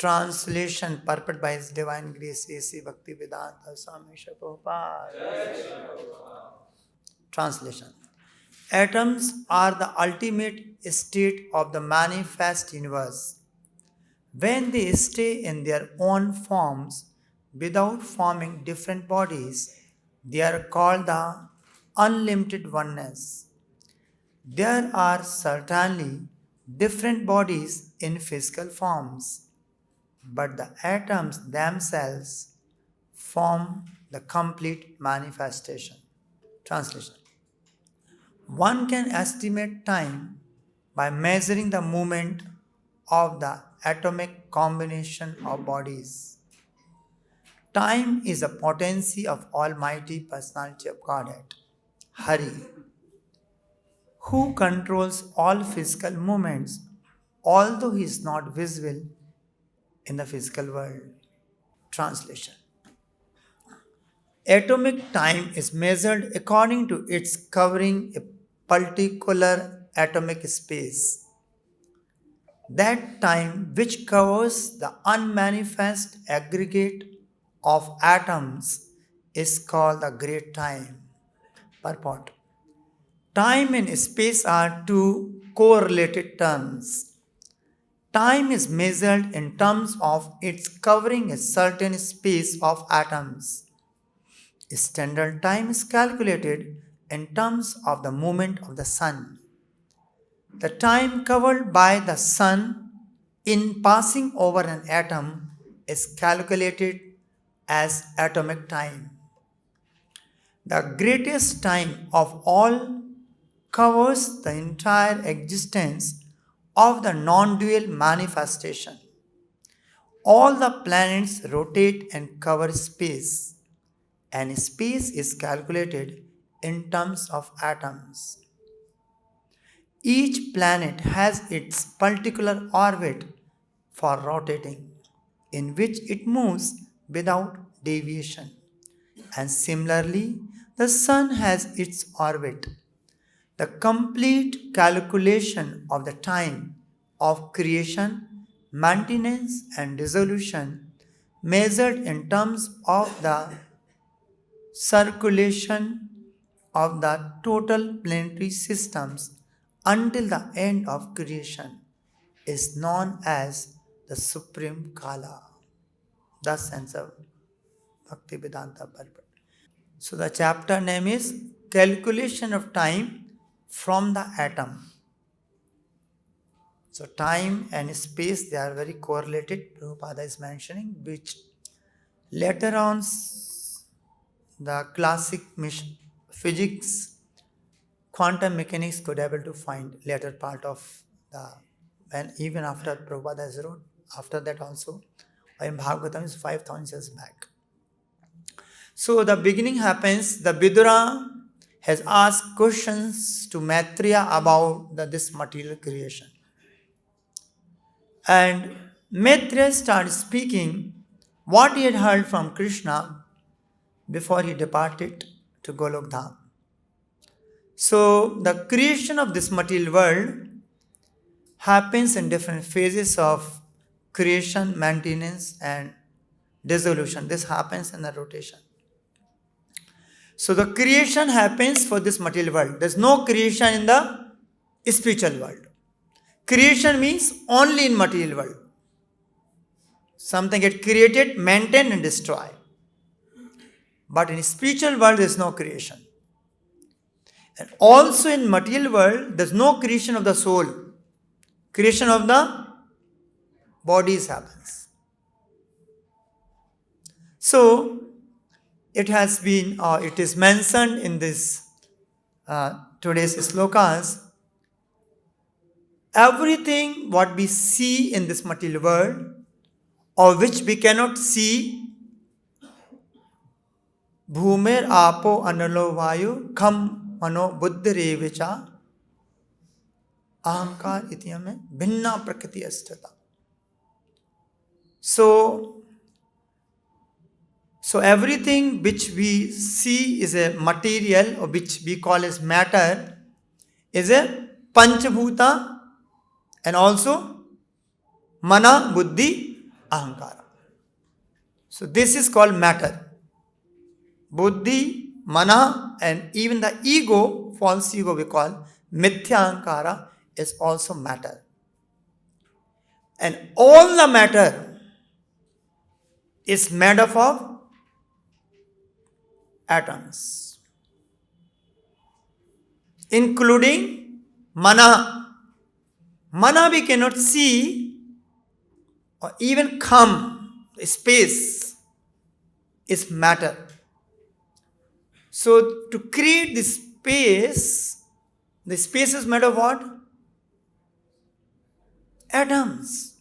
Translation purport by His Divine Grace A.C. Bhaktivedanta Swami Prabhupada. Translation. Atoms are the ultimate state of the manifest universe. When they stay in their own forms without forming different bodies, they are called the unlimited oneness. There are certainly different bodies in physical forms, but the atoms themselves form the complete manifestation. Translation. One can estimate time by measuring the movement of the atomic combination of bodies. Time is a potency of Almighty Personality of Godhead, Hare, who controls all physical movements, although he is not visible in the physical world. Translation. Atomic time is measured according to its covering a particular atomic space. That time which covers the unmanifest aggregate of atoms is called the great time. Purport. Time and space are two correlated terms. Time is measured in terms of its covering a certain space of atoms. Standard time is calculated in terms of the movement of the sun. The time covered by the sun in passing over an atom is calculated as atomic time. The greatest time of all covers the entire existence of the non-dual manifestation. All the planets rotate and cover space, and space is calculated in terms of atoms. Each planet has its particular orbit for rotating, in which it moves without deviation. And similarly, the sun has its orbit. The complete calculation of the time of creation, maintenance, and dissolution, measured in terms of the circulation of the total planetary systems until the end of creation, is known as the Supreme Kala. Thus ends of Bhaktivedanta Purport. So the chapter name is Calculation of Time from the Atom. So time and space, they are very correlated, Prabhupada is mentioning, which later on the classic physics, quantum mechanics could able to find later part of the, when even after Prabhupada has wrote, after that also, in Bhagavatam is 5,000 years back. So the beginning happens, the Vidura has asked questions to Maitreya about this material creation. And Maitreya started speaking what he had heard from Krishna before he departed to Golok Dham. So the creation of this material world happens in different phases of creation, maintenance, and dissolution. This happens in the rotation. So the creation happens for this material world. There is no creation in the spiritual world. Creation means only in material world. Something gets created, maintained, and destroyed. But in spiritual world, there is no creation. And also in material world, there is no creation of the soul. Creation of the bodies happens. So it has been, it is mentioned in this today's slokas. Everything what we see in this material world, or which we cannot see, bhumir apo analo vayu kham mano buddhire vicha ahankar ityame bhinna prakriti asthata. So everything which we see is a material, or which we call as matter, is a panchabhuta and also mana, buddhi, ahankara. So this is called matter. Buddhi, mana, and even the ego, false ego we call mithya ahankara, is also matter. And all the matter is made up of atoms, including mana. Mana we cannot see or even come. Space is matter. So to create this space, the space is made of what? Atoms.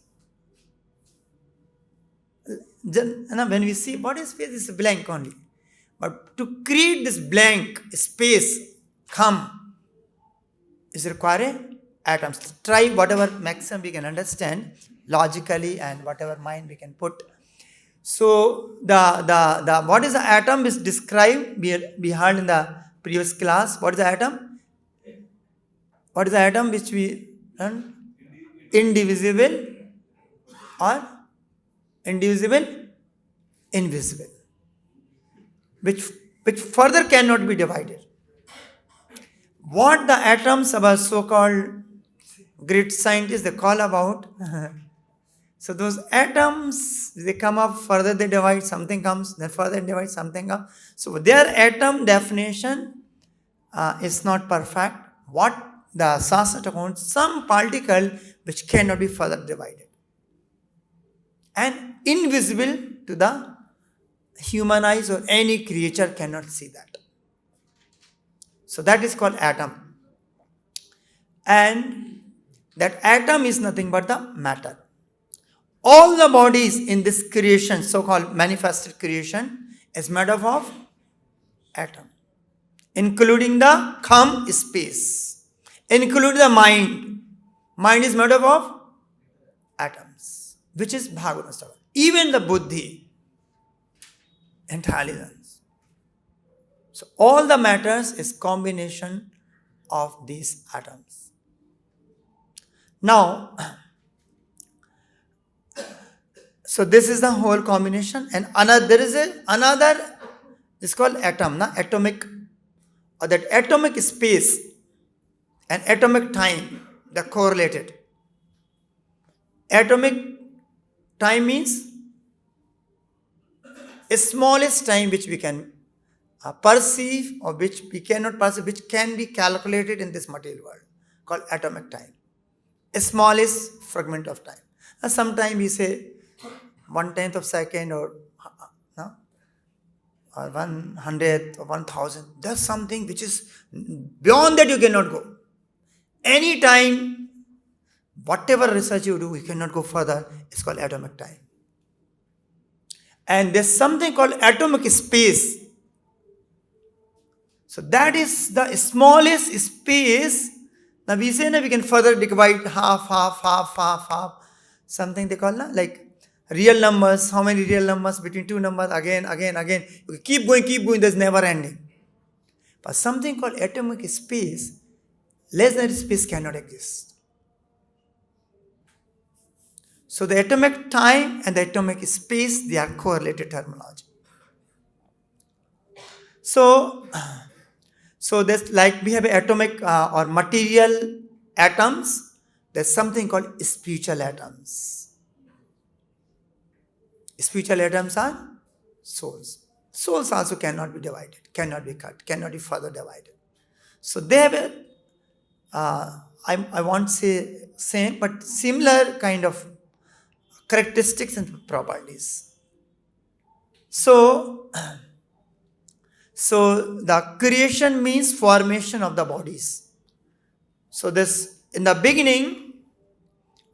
Then, when we see what is space, it's blank only. But to create this blank space, come, is required atoms. Try whatever maximum we can understand logically and whatever mind we can put. So the what is the atom is described. We heard in the previous class. What is the atom? What is the atom which we learned? Indivisible or indivisible, invisible, which further cannot be divided. What the atoms of our so-called great scientists they call about. So those atoms, they come up, further they divide, something comes, then further divide, something comes. So their atom definition is not perfect. What the Shastra wants, some particle which cannot be further divided. And invisible to the human eyes or any creature cannot see that. So that is called atom. And that atom is nothing but the matter. All the bodies in this creation, so-called manifested creation, is made up of atom, including the kham space, including the mind. Mind is made up of atoms, which is Bhagavata. Even the buddhi, intelligence. So all the matters is combination of these atoms. Now, so this is the whole combination, and there is another. It's called atom, atomic, or that atomic space and atomic time. They are correlated. Atomic time means the smallest time which we can perceive or which we cannot perceive, which can be calculated in this material world, called atomic time. A smallest fragment of time. Sometimes we say 1/10 of second or 1/100th or 1,000. That's something which is beyond that you cannot go. Any time, whatever research you do, you cannot go further. It's called atomic time. And there's something called atomic space. So that is the smallest space. Now we say we can further divide half. Something they call like real numbers. How many real numbers between two numbers? Again. You keep going. There's never ending. But something called atomic space, less than space cannot exist. So the atomic time and the atomic space, they are correlated terminology. So there's like we have atomic or material atoms. There's something called spiritual atoms. Spiritual atoms are souls. Souls also cannot be divided, cannot be cut, cannot be further divided. So they have I won't say same, but similar kind of characteristics and properties. So the creation means formation of the bodies. So this in the beginning,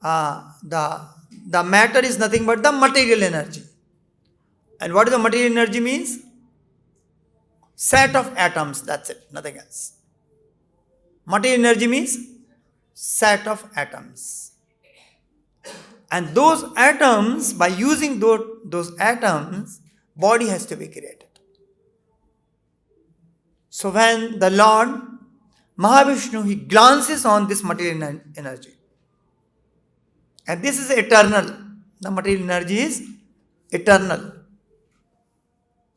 the matter is nothing but the material energy. And what is the material energy means? Set of atoms, that's it, nothing else. Material energy means set of atoms. And those atoms, by using those atoms, body has to be created. So when the Lord Mahavishnu, he glances on this material energy. And this is eternal. The material energy is eternal,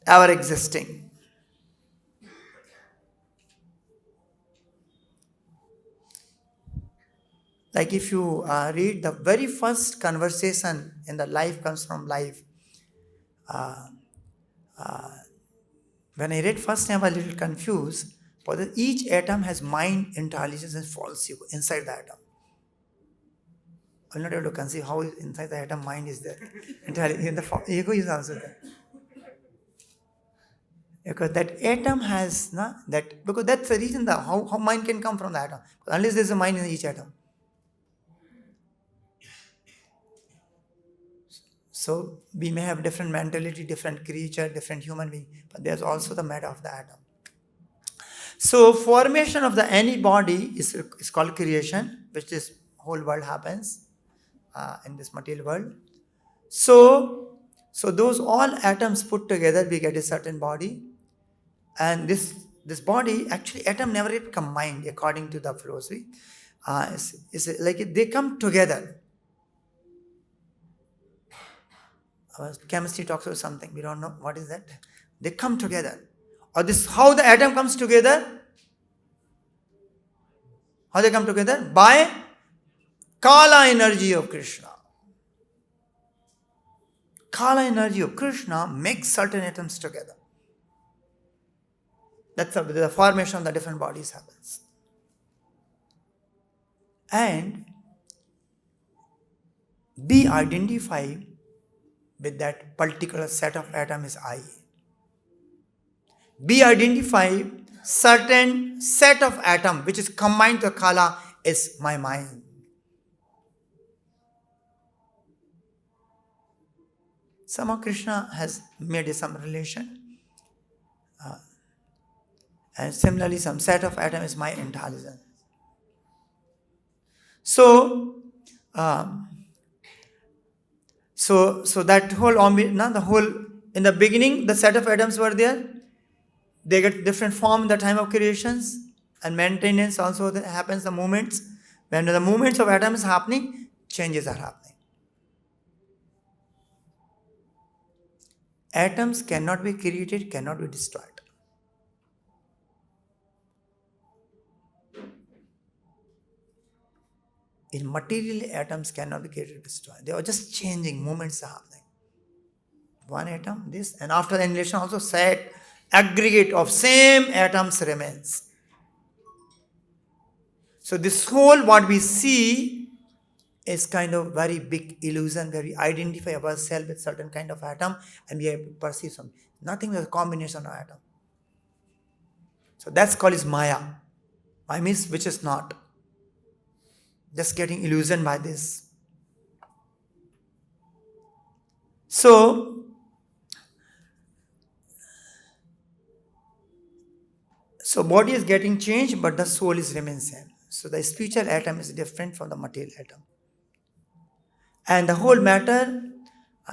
ever existing. Like if you read the very first conversation in the life comes from life. When I read first time I was a little confused, but each atom has mind, intelligence and false ego inside the atom. I'm not able to conceive how inside the atom mind is there. Intelligence, the ego is also there. Because that atom has, because that's the reason how mind can come from the atom. Unless there's a mind in each atom. So we may have different mentality, different creature, different human being, but there's also the matter of the atom. So formation of the any body is called creation, which this whole world happens in this material world. So those all atoms put together, we get a certain body, and this body actually atom never get combined according to the philosophy. It's like they come together. Chemistry talks about something, we don't know what is that. They come together. Or this how the atom comes together. How they come together? By Kala energy of Krishna. Kala energy of Krishna makes certain atoms together. That's how the formation of the different bodies happens. And be identified with that particular set of atom is I. Be identified certain set of atom which is combined to Kala is my mind. Somehow Krishna has made some relation. And similarly, some set of atom is my intelligence. So that whole, in the beginning, the set of atoms were there. They get different form in the time of creations and maintenance also that happens, the movements. When the movements of atoms is happening, changes are happening. Atoms cannot be created, cannot be destroyed. In material, atoms cannot be created or destroyed. They are just changing, movements are happening. One atom, this, and after the annihilation also set aggregate of same atoms remains. So this whole what we see is kind of very big illusion where we identify ourselves with certain kind of atom and we have to perceive something. Nothing is a combination of atom. So that's called is Maya. Maya means which is not. Just getting illusion by this. So body is getting changed, but the soul is remains same. So the spiritual atom is different from the material atom. And the whole matter,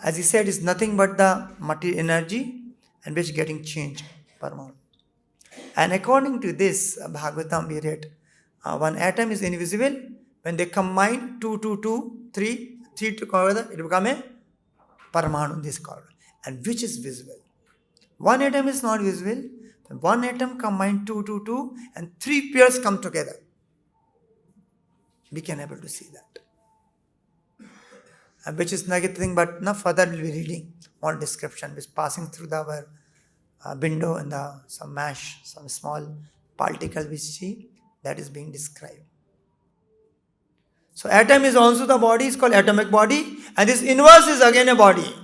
as he said, is nothing but the material energy and which is getting changed per moment. And according to this, Bhagavatam we read, one atom is invisible. When they combine 2, 2, 2, 3 together, it becomes a Paramanu, this called. And which is visible. One atom is not visible. When one atom combine 2, 2, 2 and 3 pairs come together. We can able to see that. And which is nothing but further we'll be reading all description which passing through our window and some mash, some small particle we see that is being described. So atom is also the body, is called atomic body, and this inverse is again a body.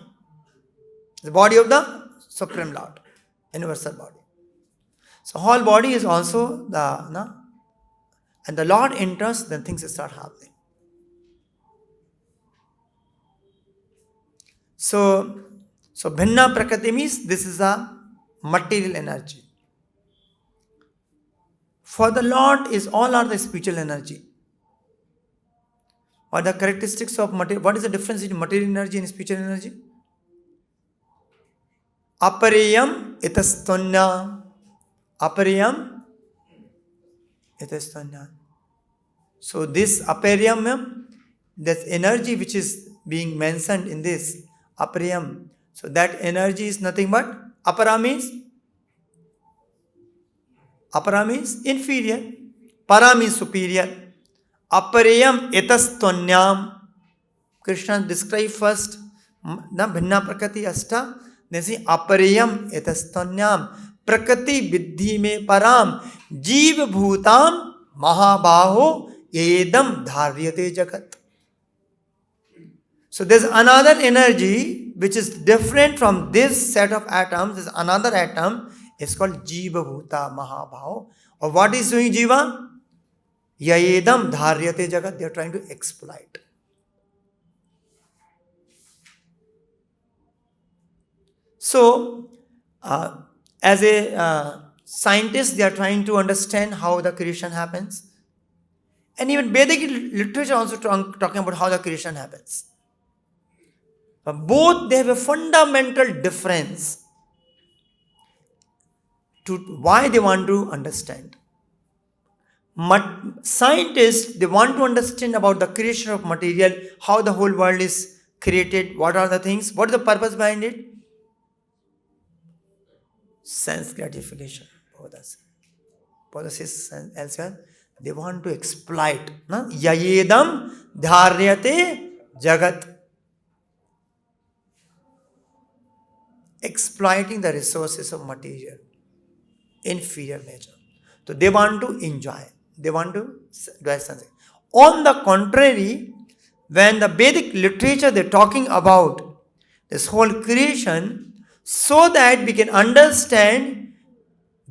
The body of the Supreme Lord, universal body. So whole body is also and the Lord enters, then things start happening. So Bhinna Prakriti means this is a material energy. For the Lord is all are the spiritual energy. What are the characteristics of material? What is the difference between material energy and spiritual energy? Apariyam itastonya. Apariyam itastonya. So this apariyam, this energy which is being mentioned in this apariyam. So that energy is nothing but apara means inferior, para means superior. Apariyam etastonyam. Krishna described first na bhinna prakriti ashta. Then see apariyam etastonyam prakriti viddhi me param jeev bhutam mahabaho edam dharyate jagat. So there's another energy which is different from this set of atoms. There's another atom. It's called Jiva Bhuta Mahabhav. Or what is doing Jiva? Yayedam Dharyate Jagat. They are trying to exploit. So, as a scientist, they are trying to understand how the creation happens. And even Vedic literature also talking about how the creation happens. But both they have a fundamental difference to why they want to understand. Scientists, they want to understand about the creation of material, how the whole world is created, what are the things, what is the purpose behind it? Sense gratification. Possesses elsewhere. They want to exploit. Yayedam dharyate jagat. Exploiting the resources of material. Inferior nature. So they want to enjoy. They want to do something. On the contrary, when the Vedic literature they're talking about this whole creation, so that we can understand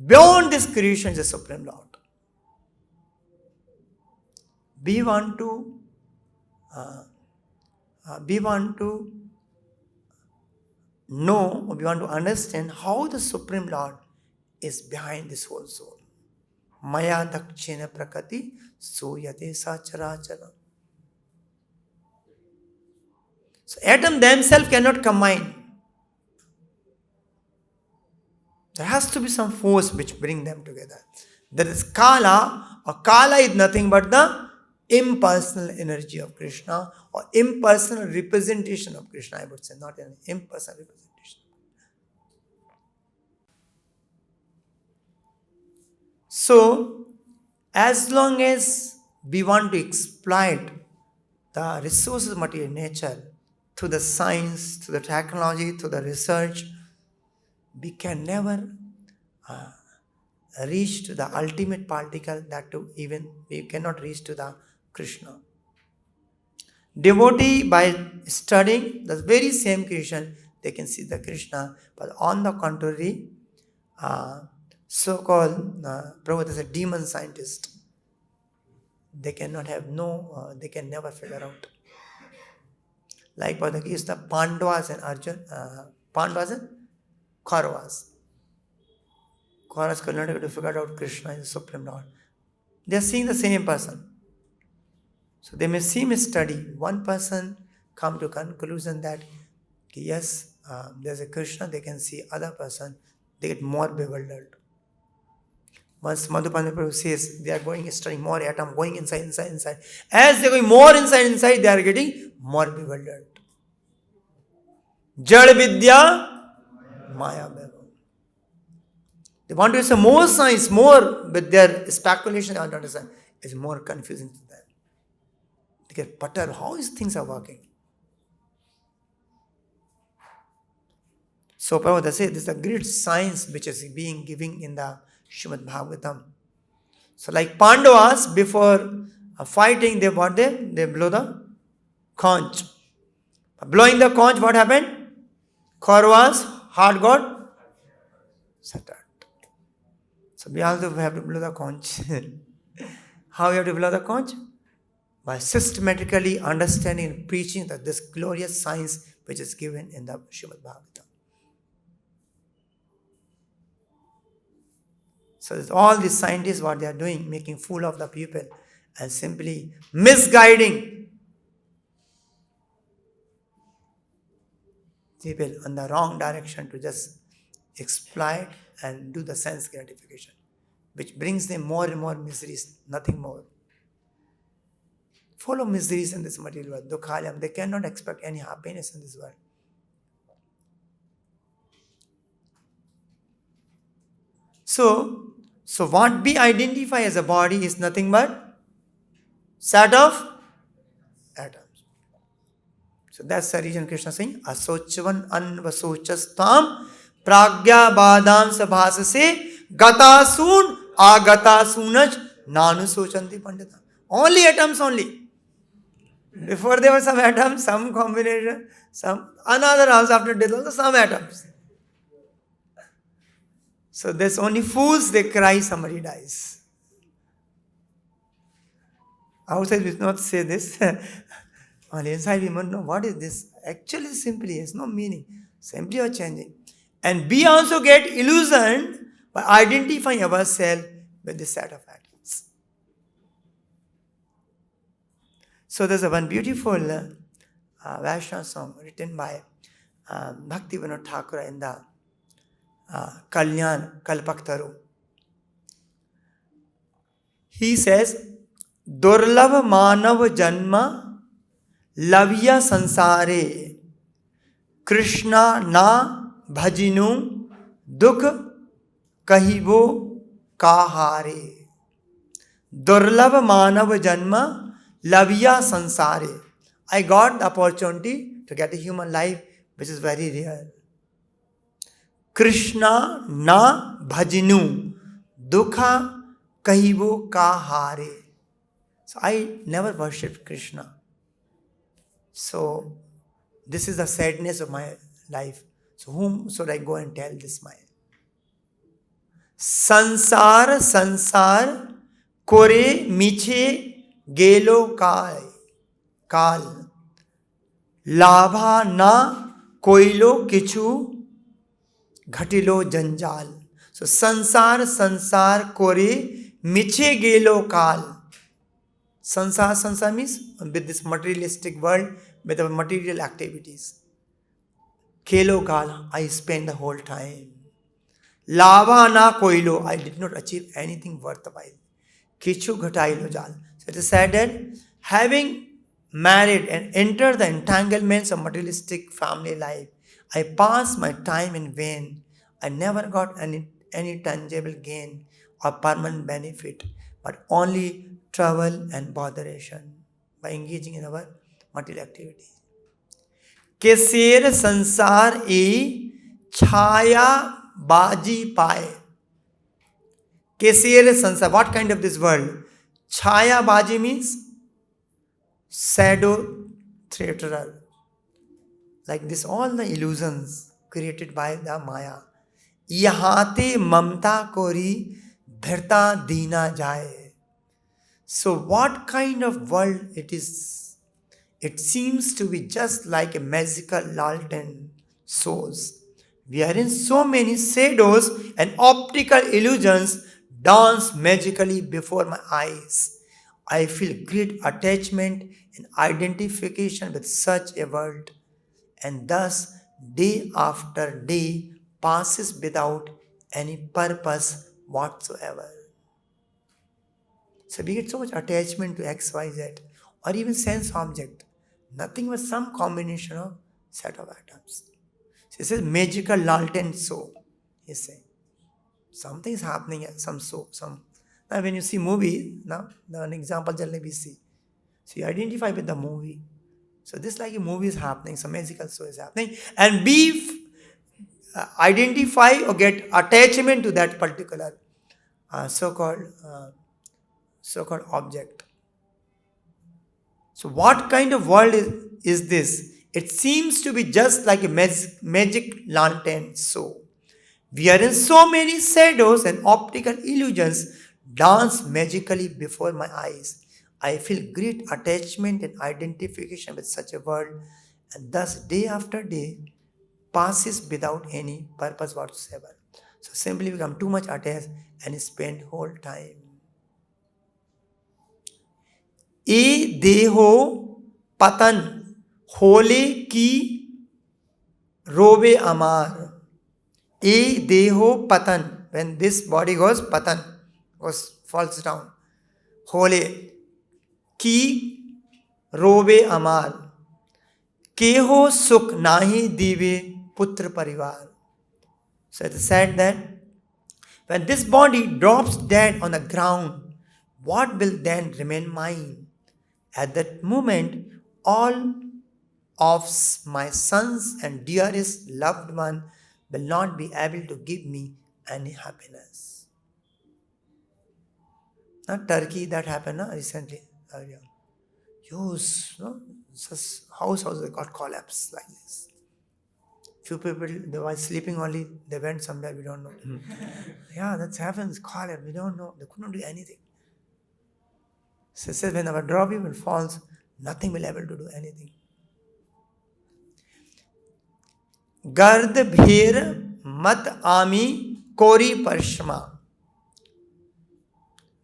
beyond this creation is the Supreme Lord. We want to know, we want to understand how the Supreme Lord is behind this whole soul. Maya dakshina prakati suyate sacharacharam. So atoms themselves cannot combine. There has to be some force which bring them together. There is Kala, or Kala is nothing but the impersonal energy of Krishna, or impersonal representation of Krishna, I would say, not an impersonal representation. So, as long as we want to exploit the resources of material nature through the science, through the technology, through the research, we can never reach to the ultimate particle, that too even we cannot reach to the Krishna. Devotee, by studying the very same creation, they can see the Krishna, but on the contrary, so-called Prabhupada is a demon scientist. They cannot have they can never figure out. Like for the case the Pandavas and Arjuna, Pandavas and Kauravas. Kauravas could not able to figure out Krishna is the Supreme Lord. They are seeing the same person. So they may seem study. One person come to conclusion that yes, there's a Krishna, they can see other person, they get more bewildered. Once Madhupanda Prabhu says they are going studying more atom, going inside. As they are going more inside, they are getting more bewildered. Jad Vidya Maya Bhava. They want to say more science, more, but their speculation, they want to understand, is more confusing to them. They get perturbed. How these things are working? So Prabhupada says this is a great science which is being given in the Srimad Bhagavatam. So like Pandavas, before fighting, they blow the conch. Blowing the conch, what happened? Kauravas' heart got shattered. So we also have to blow the conch. How we have to blow the conch? By systematically understanding and preaching that this glorious science which is given in the Srimad Bhagavatam. So all these scientists, what they are doing, making fool of the people and simply misguiding people in the wrong direction to just exploit and do the sense gratification, which brings them more and more miseries, nothing more. full of miseries in this material world. Dukhalayam. They cannot expect any happiness in this world. So what we identify as a body is nothing but set of atoms. So that's the reason Krishna is saying, Asochavan anvasochastam pragya badam sabhasase gatasun agatasunaj nanu sochanti pandita. Only atoms only. Before there were some atoms, some combination, some another house after death also some atoms. So there's only fools, they cry somebody dies. Outside we not say this. On inside we must know what is this. Actually simply has no meaning. Simply are changing. And we also get illusioned by identifying ourselves with this set of atoms. So there's one beautiful Vaishnava song written by Bhakti Vinod Thakur in the Kalyan Kalpaktaru. He says, Durlabh Manav Janma Lavya Sansare Krishna Na Bhajinu Dukh Kahibo Kahare. Durlabh Manav Janma Lavya Sansare. I got the opportunity to get a human life which is very rare. Krishna na bhajinu dukha kahibo kahare. So I never worshipped Krishna. So this is the sadness of my life. So whom should I go and tell this my Sansar sansar kore miche gelo kal labha na koilo kichu Ghatilo janjal. So sansar kore miche gelo kal. Sansar means with this materialistic world, with our material activities. Kelo kal, I spend the whole time. Lava na koilo, I did not achieve anything worthwhile. Kichu ghatailo jal. So it is said that having married and entered the entanglements of materialistic family life, I passed my time in vain. I never got any tangible gain or permanent benefit, but only trouble and botheration by engaging in our material activity. Keser sansar e chaya baji paye. Keser sansar, what kind of this world? Chaya baji means shadow theater. Like this, all the illusions created by the Maya. Yahate mamta kori bhirta dina jaye. So what kind of world it is? It seems to be just like a magical lantern shows, wherein so many shadows and optical illusions dance magically before my eyes. I feel great attachment and identification with such a world. And thus, day after day passes without any purpose whatsoever. So we get so much attachment to X, Y, Z, or even sense object. Nothing but some combination of set of atoms. So it says magical lantern show. He's saying something is happening. Now when you see movie, now an example generally we see. So you identify with the movie. So this like a movie is happening, some magical show is happening, and we identify or get attachment to that particular so-called object. So what kind of world is this? It seems to be just like a magic lantern show, wherein so many shadows and optical illusions dance magically before my eyes. I feel great attachment and identification with such a world, and thus day after day passes without any purpose whatsoever. So simply become too much attached and spend whole time. E deho patan hole ki robe amar. E deho patan, when this body goes falls down. Hole ki रोवे अमार, केहो सुख नाहि दीवे पुत्र परिवार. So it is said that when this body drops dead on the ground, what will then remain mine? At that moment, all of my sons and dearest loved one will not be able to give me any happiness. Not Turkey, that happened recently. Yeah. Huge, houses got collapsed like this. Few people, they were sleeping only, they went somewhere, we don't know. Yeah, that happens, collapse, we don't know. They couldn't do anything. So it says when our dropy will falls, nothing will able to do anything. गर्द भीर मत आमी कोरी परशमा.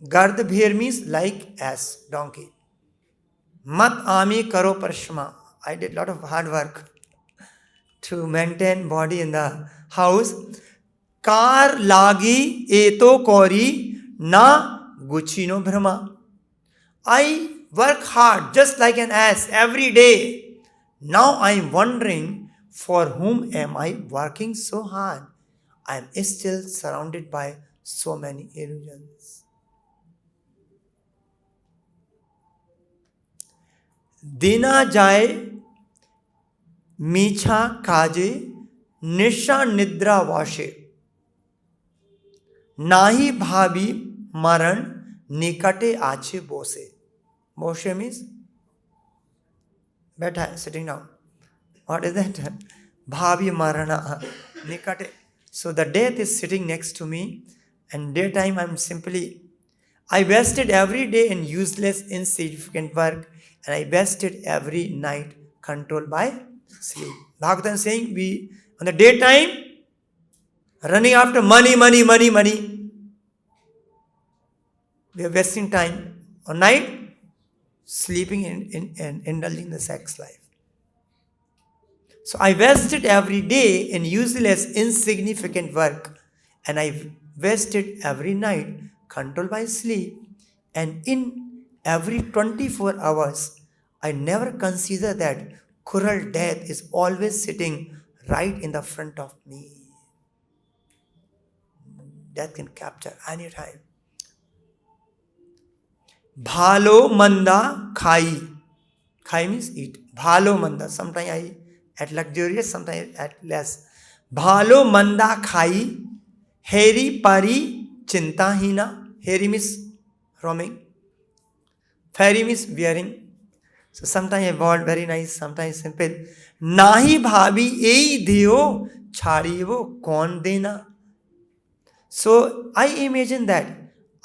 गर्द भीर means like ass, donkey. Mat ami karo parshma. I did a lot of hard work to maintain body in the house. Kar lagi eto kori na guchino brahma. I work hard just like an ass every day. Now I am wondering, for whom am I working so hard? I am still surrounded by so many illusions. Dina jaye मीछा काजे निशा निद्रा वाशे नाही भाभी मरण निकटे आछे बोसे. Boshe means बैठा है, sitting down. What is that? Bhavi marana nikate. So the death is sitting next to me, and daytime I wasted every day in useless, insignificant work, and I wasted every night controlled by sleep. Bhagavatam is saying, we, on the daytime, running after money. We are wasting time. On night, sleeping and indulging the sex life. So I wasted every day in useless, insignificant work, and I wasted every night controlled by sleep, and in every 24 hours, I never consider that cruel death is always sitting right in the front of me. Death can capture any time. Bhalo manda khai. Khai means eat. Bhalo manda. Sometimes I at luxurious, sometimes at less. Bhalo manda khai. Heri pari chinta hina. Heri means roaming. Fairy means wearing. So sometimes a word very nice, sometimes simple. Nahi bhabi ei deo chhadivo kon dena. So I imagine that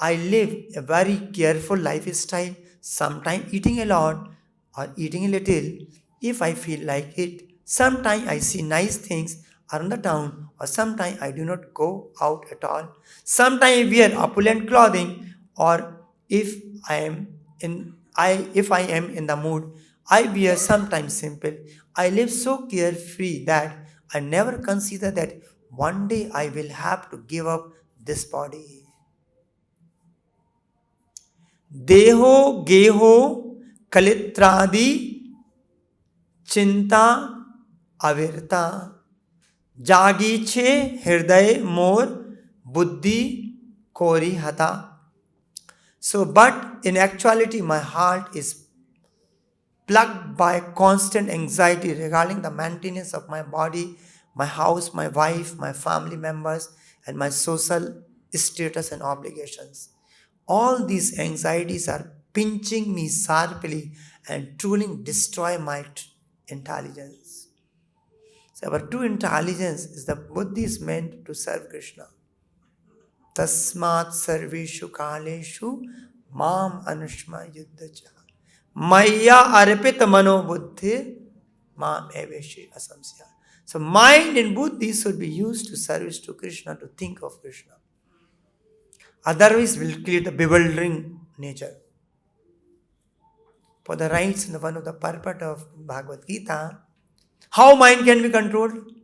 I live a very careful lifestyle, sometimes eating a lot or eating a little if I feel like it. Sometimes I see nice things around the town, or sometimes I do not go out at all. Sometimes I wear opulent clothing, or if I am in the mood, I wear sometimes simple. I live so carefree that I never consider that one day I will have to give up this body. Deho geho kalitradi chinta avirta jagi che hriday mor buddhi kori hata. So, but in actuality, my heart is plagued by constant anxiety regarding the maintenance of my body, my house, my wife, my family members, and my social status and obligations. All these anxieties are pinching me sharply and truly destroy my intelligence. So our true intelligence is the buddhi is meant to serve Krishna. Tasmat sarveshu kaleshu mam anushma yuddhacha maya arpit mano buddhi mam eveshi asamsya. So mind and buddhi should be used to service to Krishna, to think of Krishna. Otherwise will create a bewildering nature. For the rights and one of the purport of Bhagavad Gita, how mind can be controlled?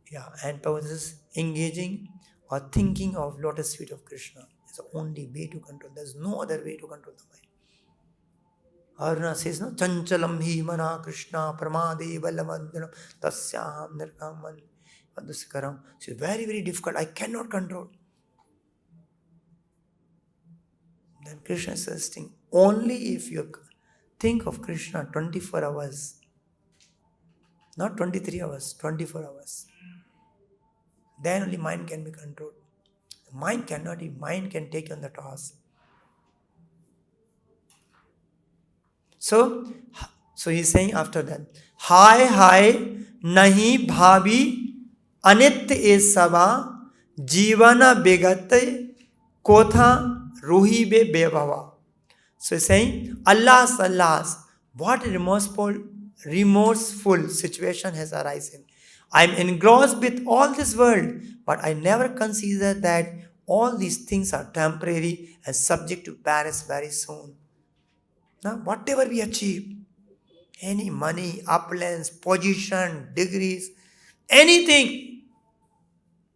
Yeah, and this is engaging or thinking of lotus feet of Krishna. It's the only way to control. There's no other way to control the mind. Aruna says, no, chanchalam hi mana Krishna pramade balamandhanam tasyaham nirkaman vadusikaram. So it's very, very difficult. I cannot control. Then Krishna is suggesting, only if you think of Krishna 24 hours, not 23 hours, 24 hours, then only mind can be controlled. Mind cannot, mind can take on the task. So he's saying after that, Hai nahi bhabi anit e saba jivana begate kotha ruhi be bebhava. So he's saying, alas, what a remorseful situation has arisen. I am engrossed with all this world, but I never consider that all these things are temporary and subject to perish very soon. Now, whatever we achieve, any money, opulence, position, degrees, anything,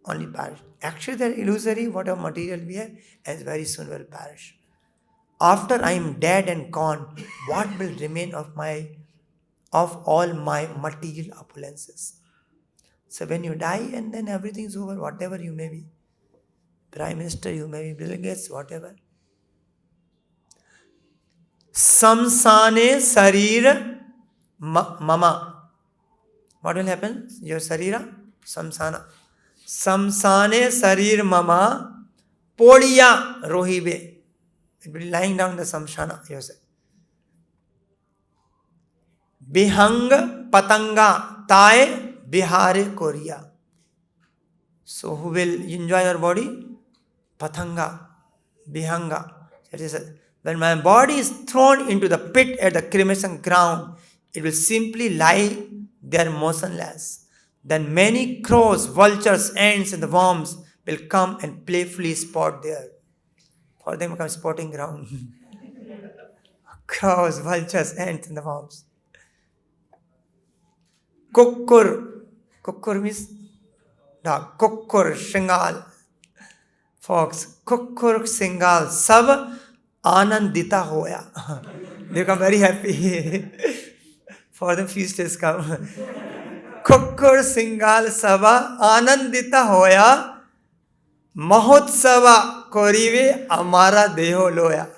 only perish. Actually, they're illusory, whatever material we have, as very soon will perish. After I am dead and gone, what will remain of all my material opulences? So when you die and then everything is over, whatever you may be, Prime Minister, you may be Bill Gates, whatever. Samsane sarir mama. What will happen? Your sarira? Samsana. Samsane sarir mama podiya rohibe. It will be lying down in the samsana, you say. Bihang patanga tae bihare korea. So who will enjoy your body? Patanga, bihanga. That is, when my body is thrown into the pit at the cremation ground, it will simply lie there motionless. Then many crows, vultures, ants, and the worms will come and playfully spot there. For them become spotting ground. Crows, vultures, ants, and the worms. Kukkur means dog. Kukkur, Shingal, fox. Kukkur, Singal, sab anandita hoya. They become very happy. For them feast has come. Kukkur, Singal, saba anandita hoya. Mahotsava korive amara deho loya.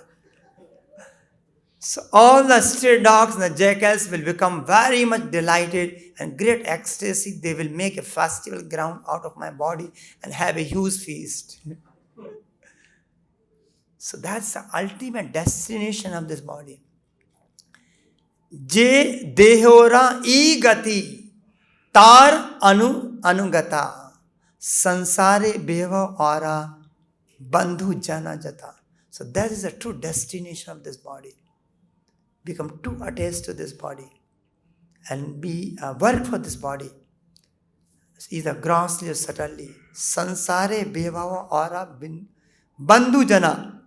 So all the stray dogs and the jackals will become very much delighted and great ecstasy. They will make a festival ground out of my body and have a huge feast. So that's the ultimate destination of this body. Je dehora e gati tar anugata sansare beva aura bandhu jana jata. So that is the true destination of this body. Become too attached to this body and be work for this body, either grossly or subtly. Sansare bevava aura bandhu jana.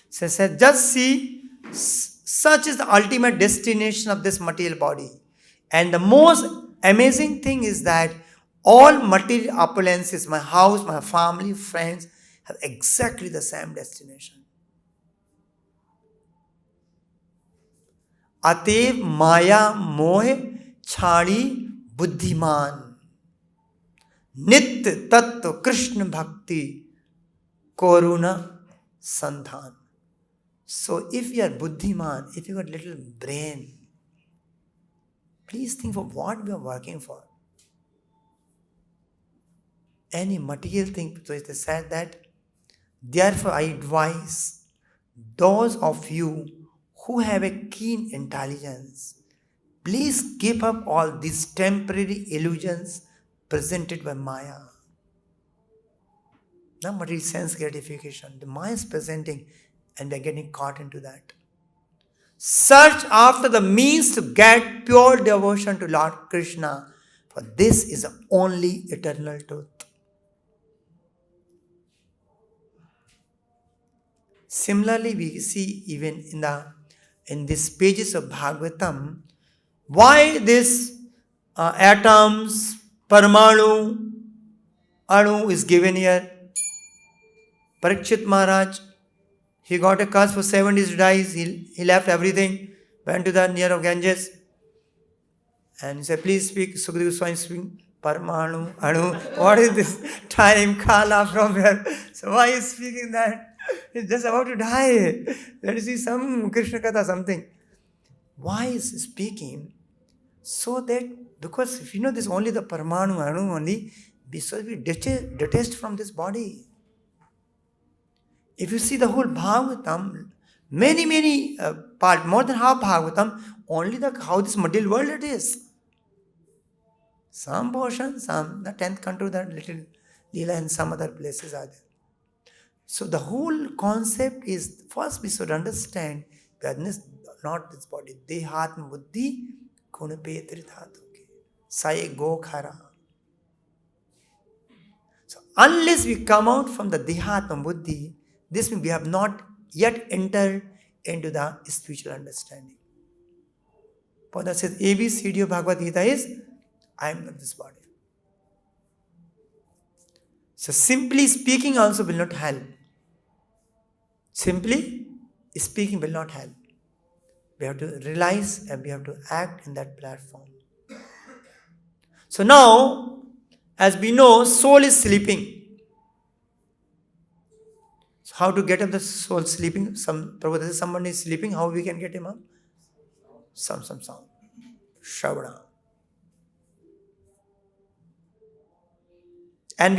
So said, just see, such is the ultimate destination of this material body. And the most amazing thing is that all material opulences, my house, my family, friends, have exactly the same destination. अतएव माया मोह छाड़ी बुद्धिमान नित्य तत्व कृष्ण भक्ति corona Sandhan. So if you are buddhiman, if you got little brain, please think of what we are working for. Any material thing, so it is said that, therefore I advise those of you who have a keen intelligence, please give up all these temporary illusions presented by Maya. Not material sense gratification. The Maya is presenting and we are getting caught into that. Search after the means to get pure devotion to Lord Krishna, for this is the only eternal truth. Similarly, we see even in these pages of Bhagavatam, why this atoms, Parmanu, Anu is given here. Parikshit Maharaj, he got a curse for 7 days to die. He left everything, went to the near of Ganges, and he said, please speak. Sukadeva Swami speaking, Parmanu, Anu. What is this time, Kala from here? So why is speaking that? He's just about to die. Let us see some Krishna Katha, something. Why is he speaking? So that, because if you know this only the Parmanu, Anu only, so we detest from this body. If you see the whole Bhagavatam, many part, more than half Bhagavatam, only how this material world it is. Some portion, some, the 10th canto, that little Leela and some other places are there. So the whole concept is, first we should understand, goodness, not this body. Dehatma buddhi gunape tridhatuke. Sai go khara. So unless we come out from the Dehatma buddhi, this means we have not yet entered into the spiritual understanding. Pada says, ABCD of Bhagavad Gita is, I am not this body. So simply speaking also will not help. Simply speaking will not help. We have to realize and we have to act in that platform. So now, as we know, soul is sleeping. So how to get up the soul sleeping? Prabhupada says someone is sleeping, how we can get him up? Some sound. Shravana. And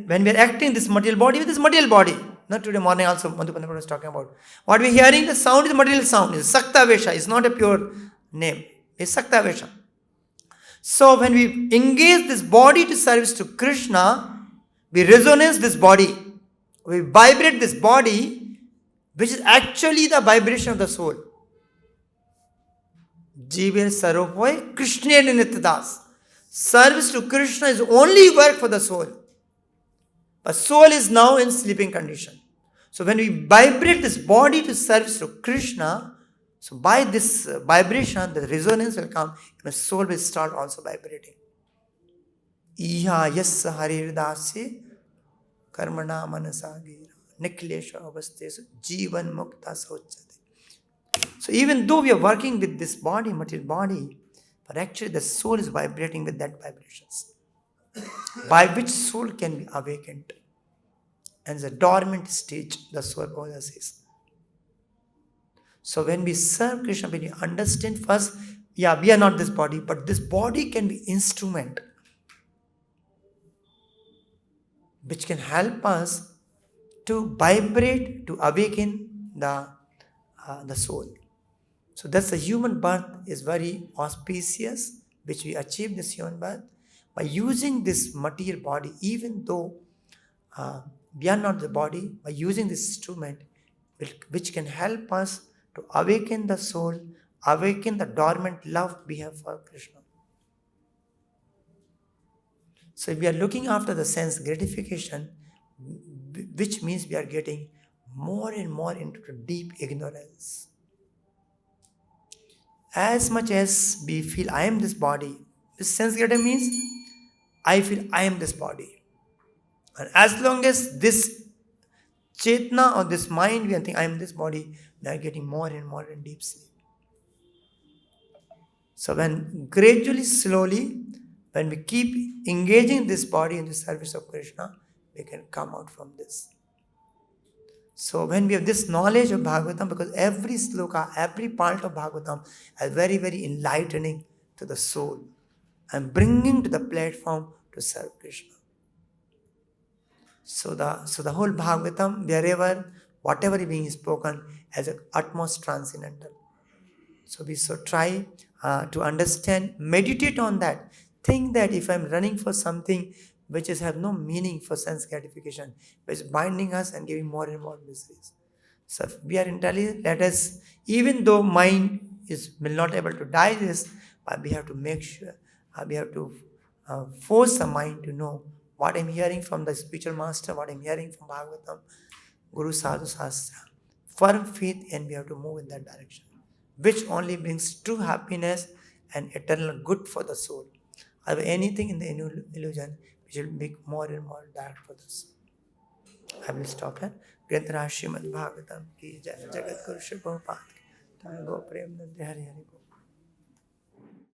when we are acting this material body with this material body, not today morning also, Madhupanda was talking about. What we are hearing, the sound is material sound, is Sakta Vesha, it's not a pure name, it's Sakta Vesha. So when we engage this body to service to Krishna, we resonance this body, we vibrate this body, which is actually the vibration of the soul. Jiver Saropoy Krishna Nityadas. Service to Krishna is only work for the soul. But soul is now in sleeping condition. So when we vibrate this body to service to Krishna, so by this vibration, the resonance will come, and the soul will start also vibrating. Iha yassa Hare dasi karmana manasagira niklesha avastesu jivan mukta sauchate. So even though we are working with this body, material body, but actually the soul is vibrating with that vibrations, by which soul can be awakened. And the dormant stage, the soul always says. So when we serve Krishna, when we understand first, we are not this body, but this body can be instrument which can help us to vibrate, to awaken the soul. So that's the human birth is very auspicious, which we achieve this human birth by using this material body, even though we are not the body, by using this instrument which can help us to awaken the soul, awaken the dormant love we have for Krishna. So if we are looking after the sense gratification, which means we are getting more and more into the deep ignorance. As much as we feel I am this body, this sense gratification means I feel I am this body. And as long as this Chetna or this mind, we think I am this body, we are getting more and more in deep sleep. So when gradually, slowly, when we keep engaging this body in the service of Krishna, we can come out from this. So when we have this knowledge of Bhagavatam, because every sloka, every part of Bhagavatam is very, very enlightening to the soul and bringing to the platform to serve Krishna. So the whole Bhagavatam, wherever, whatever is being spoken, as an utmost transcendental. So we should try to understand, meditate on that. Think that if I'm running for something which has no meaning for sense gratification, which is binding us and giving more and more miseries. So if we are intelligent, let us, even though mind will not able to digest, but we have to make sure, we have to force the mind to know what I'm hearing from the spiritual master, what I'm hearing from Bhagavatam, Guru Sadhu Sastra. Firm faith, and we have to move in that direction, which only brings true happiness and eternal good for the soul. Anything in the illusion which will make more and more dark for the soul. I will stop here. Grantaraj Srimad Bhagavatam ki jai, Jagat Guru Shri Prabhupada ki jai, Go Prem Nande Hari Hari.